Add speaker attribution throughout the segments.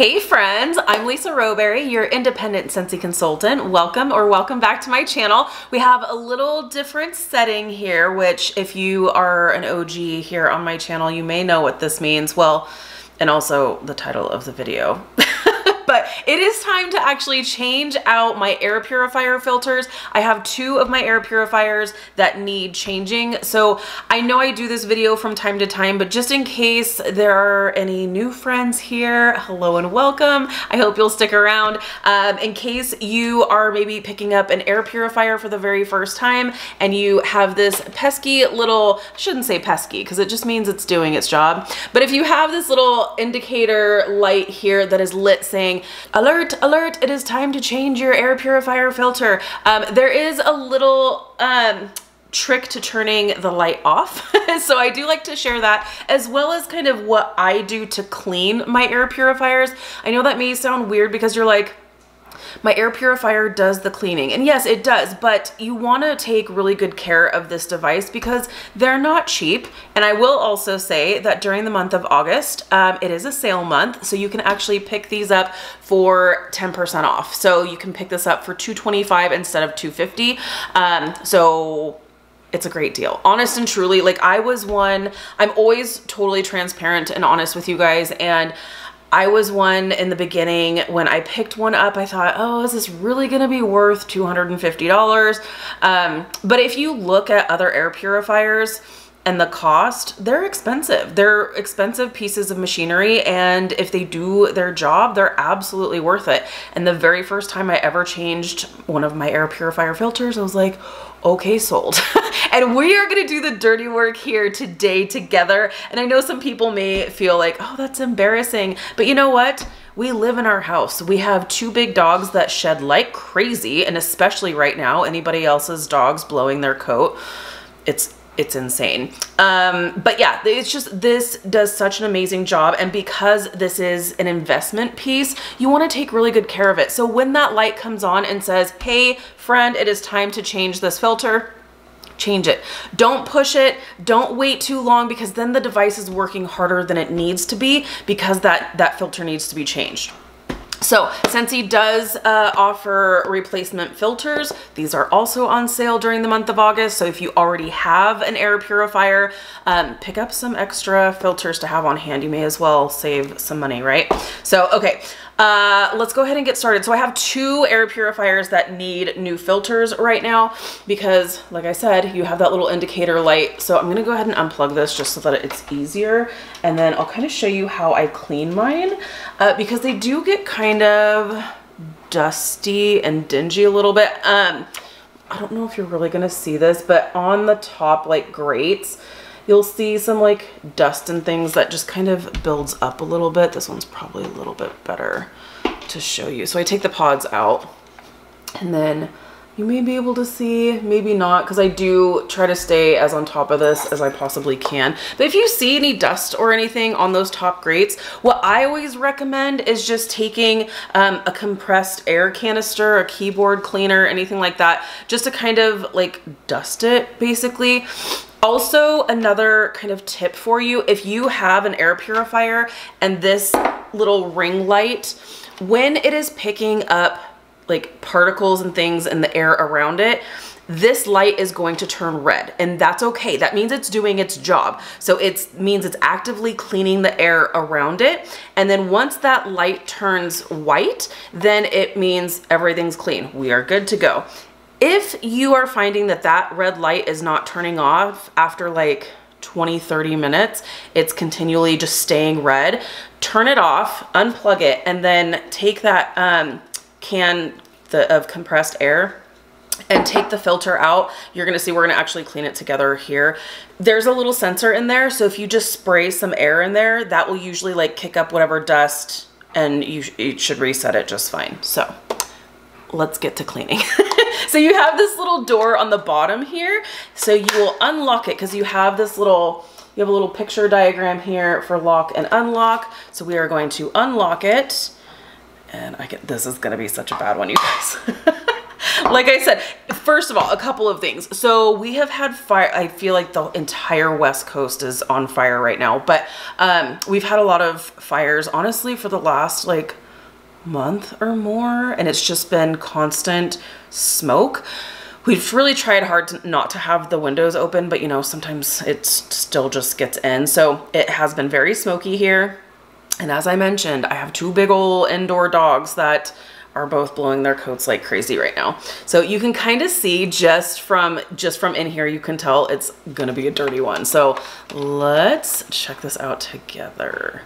Speaker 1: Hey friends, I'm Lisa Rowberry, your independent Scentsy consultant. Welcome back to my channel. We have a little different setting here, which if you are an OG here on my channel, you may know what this means. Well, and also the title of the video. But it is time to actually change out my air purifier filters. I have two of my air purifiers that need changing. So I know I do this video from time to time, but just in case there are any new friends here, hello and welcome. I hope you'll stick around. In case you are maybe picking up an air purifier for the very first time and you have this pesky little, I shouldn't say pesky because it just means it's doing its job. But if you have this little indicator light here that is lit saying, alert, alert, it is time to change your air purifier filter. There is a little trick to turning the light off. So I do like to share that, as well as kind of what I do to clean my air purifiers. I know that may sound weird because you're like, my air purifier does the cleaning. And yes, it does, but you want to take really good care of this device because they're not cheap. And I will also say that during the month of August, it is a sale month, so you can actually pick these up for 10% off. So you can pick this up for $225 instead of $250. So it's a great deal. Honest and truly, like I'm always totally transparent and honest with you guys, and I was one in the beginning when I picked one up, I thought, oh, is this really gonna be worth $250? But if you look at other air purifiers and the cost, they're expensive. They're expensive pieces of machinery, and if they do their job, they're absolutely worth it. And the very first time I ever changed one of my air purifier filters, I was like, okay, sold. And we are gonna do the dirty work here today together. And I know some people may feel like, oh, that's embarrassing. But you know what? We live in our house. We have two big dogs that shed like crazy. And especially right now, anybody else's dogs blowing their coat, it's insane. But yeah, it's just, this does such an amazing job. And because this is an investment piece, you want to take really good care of it. So when that light comes on and says, hey friend, it is time to change this filter, change it. Don't push it. Don't wait too long, because then the device is working harder than it needs to be because that filter needs to be changed. So Scentsy does offer replacement filters. These are also on sale during the month of August. So if you already have an air purifier, pick up some extra filters to have on hand. You may as well save some money, right? So, okay, let's go ahead and get started. So I have two air purifiers that need new filters right now because, like I said, you have that little indicator light. So I'm gonna go ahead and unplug this just so that it's easier. And then I'll kind of show you how I clean mine because they do get kind of dusty and dingy a little bit. I don't know if you're really gonna see this, but on the top like grates, you'll see some like dust and things that just kind of builds up a little bit. This one's probably a little bit better to show you. So I take the pods out, and then you may be able to see, maybe not, because I do try to stay as on top of this as I possibly can. But if you see any dust or anything on those top grates, what I always recommend is just taking a compressed air canister, a keyboard cleaner, anything like that, just to kind of like dust it basically. Also, another kind of tip for you, if you have an air purifier and this little ring light, when it is picking up like particles and things in the air around it, this light is going to turn red, and that's okay. That means it's doing its job. So it means it's actively cleaning the air around it. And then once that light turns white, then it means everything's clean. We are good to go. If you are finding that that red light is not turning off after like 20-30 minutes, it's continually just staying red, turn it off, unplug it, and then take that can of compressed air and take the filter out. You're gonna see we're gonna actually clean it together here. There's a little sensor in there, so if you just spray some air in there, that will usually like kick up whatever dust, and it should reset it just fine. So let's get to cleaning. So you have this little door on the bottom here, so you will unlock it because you have this little, you have a little picture diagram here for lock and unlock. So we are going to unlock it. And this is gonna be such a bad one, you guys. Like I said, first of all, a couple of things. So we have had fire. I feel like the entire West Coast is on fire right now, but we've had a lot of fires, honestly, for the last like month or more, and it's just been constant smoke. We've really tried hard not to have the windows open, but you know, sometimes it still just gets in. So it has been very smoky here. And as I mentioned, I have two big old indoor dogs that are both blowing their coats like crazy right now. So you can kind of see just from in here, you can tell it's gonna be a dirty one. So let's check this out together.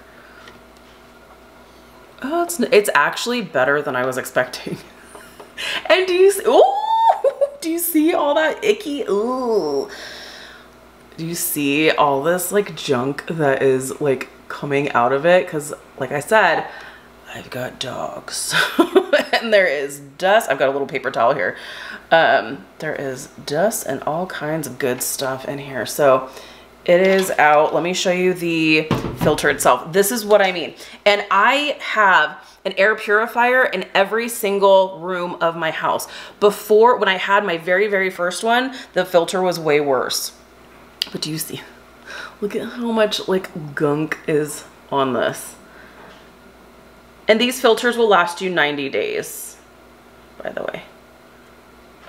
Speaker 1: Oh, it's actually better than I was expecting. And do you see, oh, do you see all that icky? Ooh. Do you see all this like junk that is like coming out of it? Because like I said, I've got dogs and there is dust. I've got a little paper towel here. There is dust and all kinds of good stuff in here. So it is out. Let me show you the filter itself. This is what I mean. And I have an air purifier in every single room of my house. Before, when I had my very, very first one, the filter was way worse. But do you see? Look at how much like gunk is on this. And these filters will last you 90 days, by the way.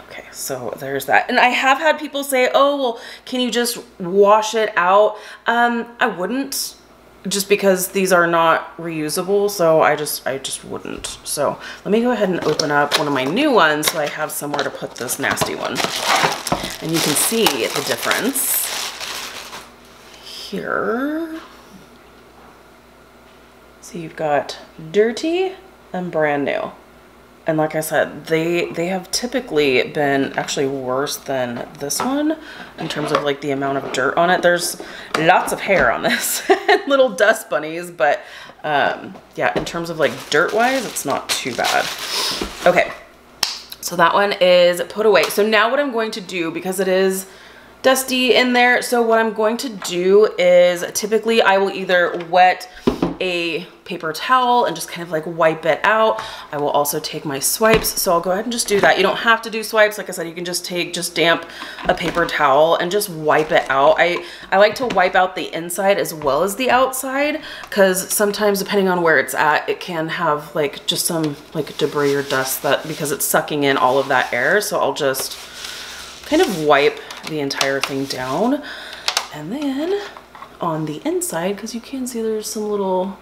Speaker 1: Okay, so there's that. And I have had people say, oh, well, can you just wash it out? I wouldn't, just because these are not reusable. So I just wouldn't. So let me go ahead and open up one of my new ones so I have somewhere to put this nasty one. And you can see the difference here. So you've got dirty and brand new. And like I said, they have typically been actually worse than this one in terms of like the amount of dirt on it. There's lots of hair on this, little dust bunnies, but yeah, in terms of like dirt wise, it's not too bad. Okay, so that one is put away. So now what I'm going to do, because it is dusty in there, so what I'm going to do is typically I will either wet a paper towel and just kind of like wipe it out. I will also take my swipes, so I'll go ahead and just do that. You don't have to do swipes. Like I said, you can just take damp a paper towel and just wipe it out. I like to wipe out the inside as well as the outside, because sometimes depending on where it's at, it can have like just some like debris or dust that, because it's sucking in all of that air. So I'll just kind of wipe the entire thing down. And then on the inside, because you can see there's some little,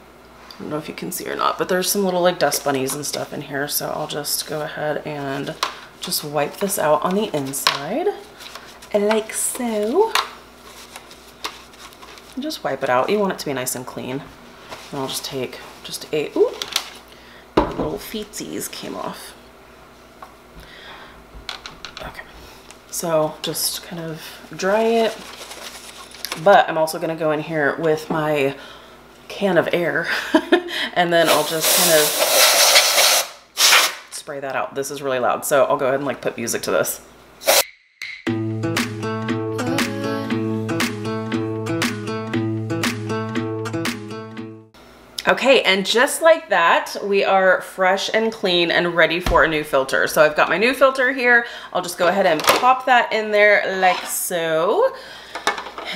Speaker 1: I don't know if you can see or not, but there's some little like dust bunnies and stuff in here. So I'll just go ahead and just wipe this out on the inside, and like so. And just wipe it out. You want it to be nice and clean. And I'll just take just a, ooh, my little feetsies came off. Okay, so just kind of dry it. But I'm also gonna go in here with my can of air and then I'll just kind of spray that out. This is really loud, so I'll go ahead and like put music to this. Okay, and just like that, we are fresh and clean and ready for a new filter. So I've got my new filter here. I'll just go ahead and pop that in there like so.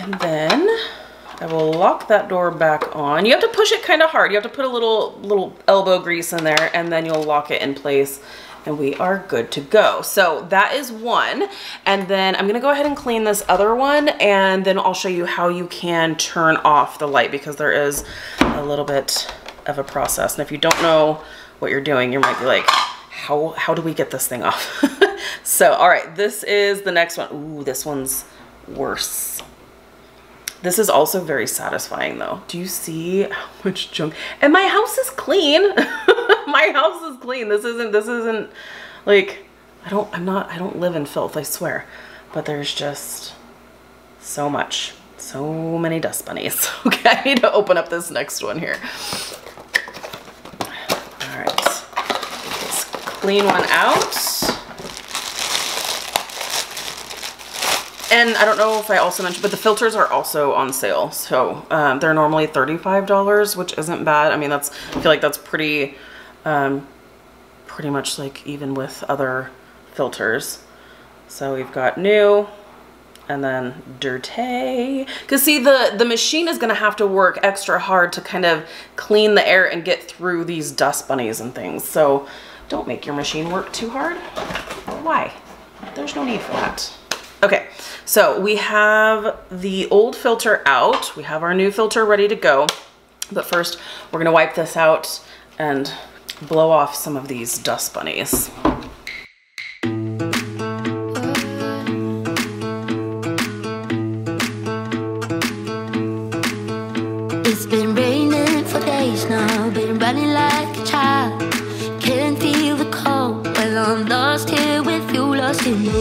Speaker 1: And then I will lock that door back on. You have to push it kind of hard. You have to put a little elbow grease in there, and then you'll lock it in place, and we are good to go. So that is one. And then I'm gonna go ahead and clean this other one, and then I'll show you how you can turn off the light, because there is a little bit of a process. And if you don't know what you're doing, you might be like, how do we get this thing off? So, all right, this is the next one. Ooh, this one's worse. This is also very satisfying though. Do you see how much junk? And my house is clean. My house is clean. This isn't like, I don't live in filth, I swear. But there's just so much, so many dust bunnies. Okay, I need to open up this next one here. All right, let's clean one out. And I don't know if I also mentioned, but the filters are also on sale. So they're normally $35, which isn't bad. I mean, I feel like that's pretty much like even with other filters. So we've got new and then dirty. Because see, the machine is gonna have to work extra hard to kind of clean the air and get through these dust bunnies and things. So don't make your machine work too hard. Why? There's no need for that. Okay, so we have the old filter out. We have our new filter ready to go. But first, we're gonna wipe this out and blow off some of these dust bunnies.
Speaker 2: It's been raining for days now, been running like a child. Can't feel the cold, well I'm lost here with you, lost in the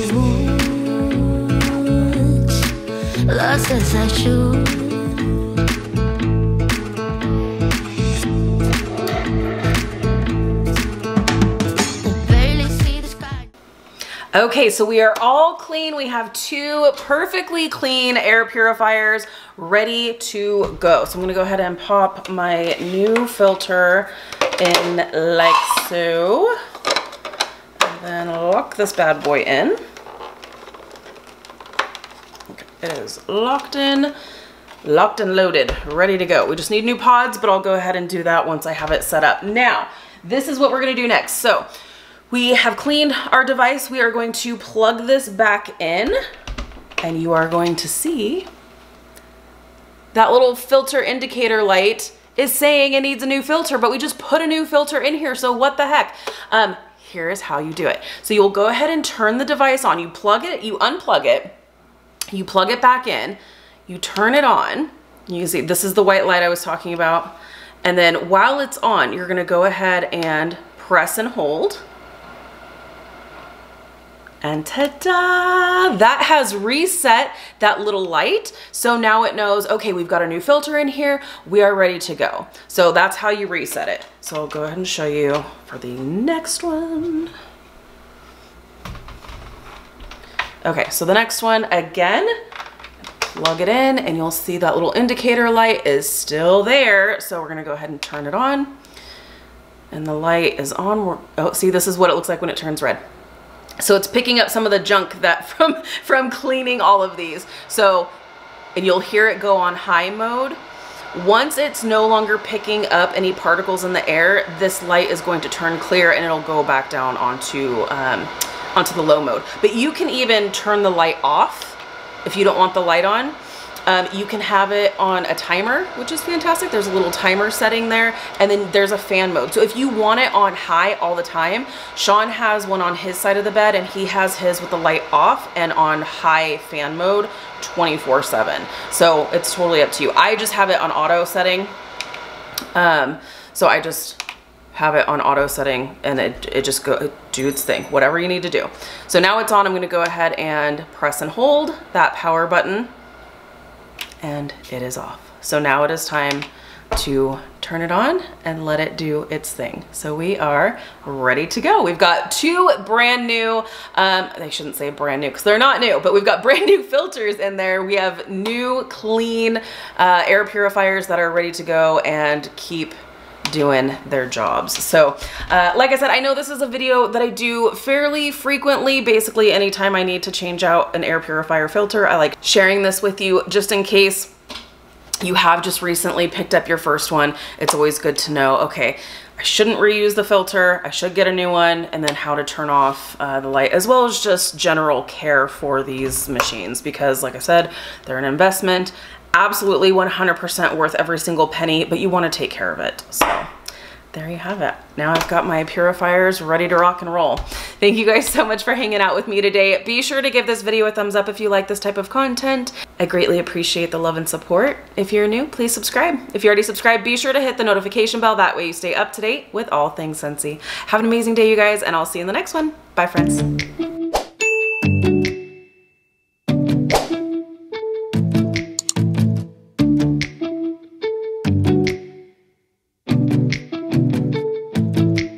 Speaker 2: woods, lost as I should.
Speaker 1: Okay, so we are all clean. We have 2 perfectly clean air purifiers ready to go. So I'm gonna go ahead and pop my new filter in like so. And then lock this bad boy in. Okay, it is locked in, locked and loaded, ready to go. We just need new pods, but I'll go ahead and do that once I have it set up. Now, this is what we're gonna do next. So we have cleaned our device. We are going to plug this back in and you are going to see that little filter indicator light is saying it needs a new filter, but we just put a new filter in here. So what the heck? Here's how you do it. So you'll go ahead and turn the device on. You plug it, you unplug it, you plug it back in, you turn it on. You can see this is the white light I was talking about. And then while it's on, you're gonna go ahead and press and hold. And ta-da! That has reset that little light. So now it knows, okay, we've got a new filter in here. We are ready to go. So that's how you reset it. So I'll go ahead and show you for the next one. Okay, so the next one, again, plug it in and you'll see that little indicator light is still there. So we're gonna go ahead and turn it on. And the light is on. Oh, see, this is what it looks like when it turns red. So it's picking up some of the junk that from cleaning all of these. So, and you'll hear it go on high mode. Once it's no longer picking up any particles in the air, this light is going to turn clear and it'll go back down onto the low mode. But you can even turn the light off if you don't want the light on. You can have it on a timer, which is fantastic. There's a little timer setting there, and then there's a fan mode. So if you want it on high all the time, Sean has one on his side of the bed and he has his with the light off and on high fan mode 24/7. So it's totally up to you. I just have it on auto setting. So I just have it on auto setting and it just do its thing, whatever you need to do. So now it's on. I'm gonna go ahead and press and hold that power button. And it is off. So now it is time to turn it on and let it do its thing. So we are ready to go. We've got 2 brand new, I shouldn't say brand new because they're not new, but we've got brand new filters in there. We have new clean air purifiers that are ready to go and keep doing their jobs. So like I said, I know this is a video that I do fairly frequently. Basically anytime I need to change out an air purifier filter, I like sharing this with you just in case you have just recently picked up your first one. It's always good to know, okay, I shouldn't reuse the filter, I should get a new one, and then how to turn off the light, as well as just general care for these machines, because like I said, they're an investment. Absolutely 100% worth every single penny, but you want to take care of it. So there you have it. Now I've got my purifiers ready to rock and roll. Thank you guys so much for hanging out with me today. Be sure to give this video a thumbs up if you like this type of content. I greatly appreciate the love and support. If you're new, please subscribe. If you already subscribed, be sure to hit the notification bell. That way you stay up to date with all things Scentsy. Have an amazing day, you guys, and I'll see you in the next one. Bye, friends.